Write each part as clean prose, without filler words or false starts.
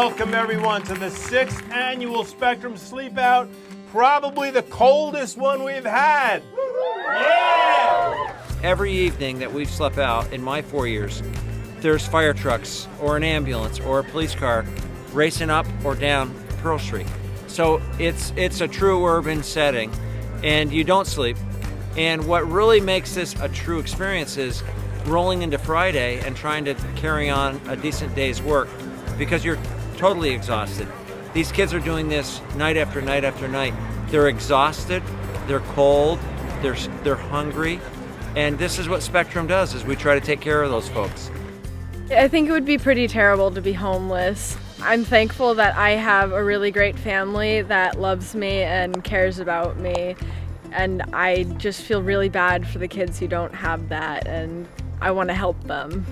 Welcome everyone to the 6th annual Spectrum Sleep Out, probably the coldest one we've had. Yeah! Every evening that we've slept out in my 4 years, there's fire trucks or an ambulance or a police car racing up or down Pearl Street. So it's a true urban setting, and you don't sleep. And what really makes this a true experience is rolling into Friday and trying to carry on a decent day's work because you're totally exhausted. These kids are doing this night after night after night. They're exhausted, they're cold, they're hungry, and this is what Spectrum does, is we try to take care of those folks. I think it would be pretty terrible to be homeless. I'm thankful that I have a really great family that loves me and cares about me, and I just feel really bad for the kids who don't have that, and I want to help them.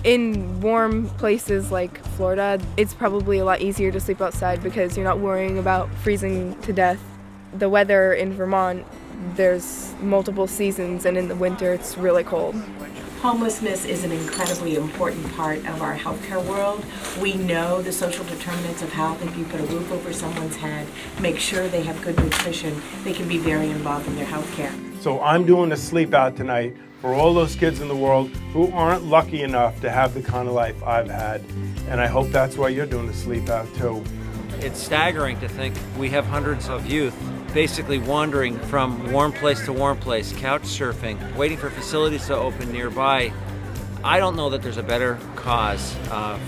In warm places like Florida, it's probably a lot easier to sleep outside because you're not worrying about freezing to death. The weather in Vermont, there's multiple seasons, and in the winter it's really cold. Homelessness is an incredibly important part of our healthcare world. We know the social determinants of health. If you put a roof over someone's head, make sure they have good nutrition, they can be very involved in their healthcare. So I'm doing a sleep out tonight for all those kids in the world who aren't lucky enough to have the kind of life I've had. And I hope that's why you're doing a sleep out too. It's staggering to think we have hundreds of youth basically wandering from warm place to warm place, couch surfing, waiting for facilities to open nearby. I don't know that there's a better cause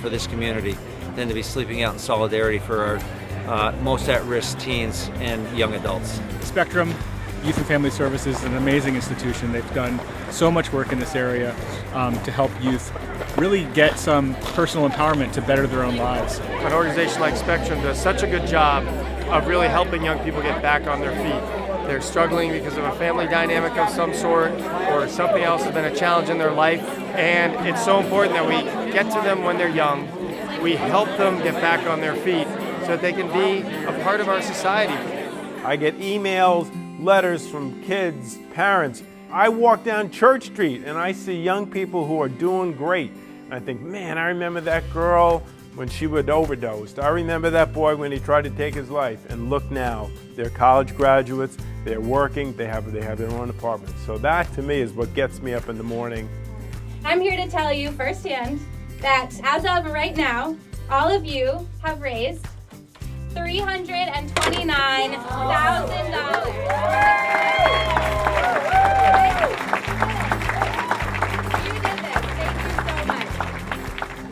for this community than to be sleeping out in solidarity for our most at-risk teens and young adults. Spectrum Youth and Family Services is an amazing institution. They've done so much work in this area to help youth really get some personal empowerment to better their own lives. An organization like Spectrum does such a good job of really helping young people get back on their feet. They're struggling because of a family dynamic of some sort, or something else has been a challenge in their life, and it's so important that we get to them when they're young. We help them get back on their feet so that they can be a part of our society. I get emails, letters from kids, parents. I walk down Church Street and I see young people who are doing great. And I think, man, I remember that girl when she would overdose. I remember that boy when he tried to take his life. And look now, they're college graduates, they're working, they have their own apartments. So that to me is what gets me up in the morning. I'm here to tell you firsthand that as of right now, all of you have raised $329,000.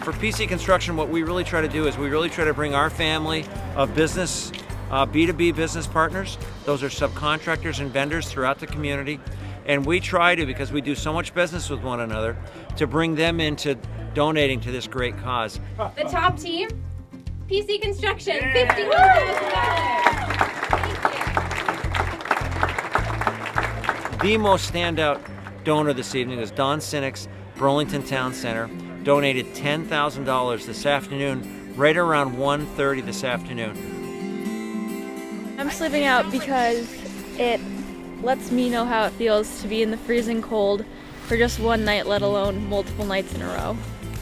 For PC Construction, what we really try to do is we really try to bring our family of business, B2B business partners. Those are subcontractors and vendors throughout the community. And we try to, because we do so much business with one another, to bring them into donating to this great cause. The top team, PC Construction, $51,000. The most standout donor this evening is Don Sinnick's Burlington Town Center. Donated $10,000 this afternoon, right around 1:30 this afternoon. I'm sleeping out because it lets me know how it feels to be in the freezing cold for just one night, let alone multiple nights in a row.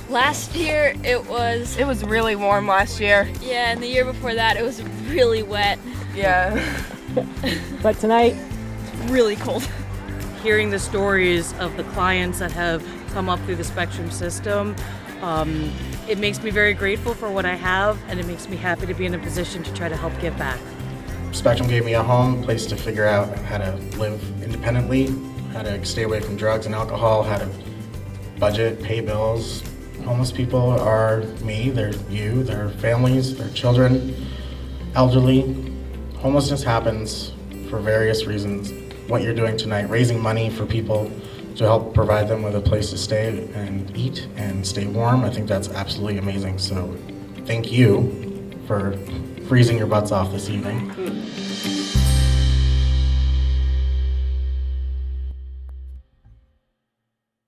Last year it was really warm last year. Yeah, and the year before that it was really wet. Yeah. But tonight, Really cold. hearing the stories of the clients that have come up through the Spectrum system, it makes me very grateful for what I have, and it makes me happy to be in a position to try to help give back. Spectrum gave me a home, a place to figure out how to live independently, how to stay away from drugs and alcohol, how to budget, pay bills. Homeless people are me, they're you, they're families, they're children, elderly. Homelessness happens for various reasons. What you're doing tonight, raising money for people to help provide them with a place to stay and eat and stay warm, I think that's absolutely amazing. So thank you for freezing your butts off this evening.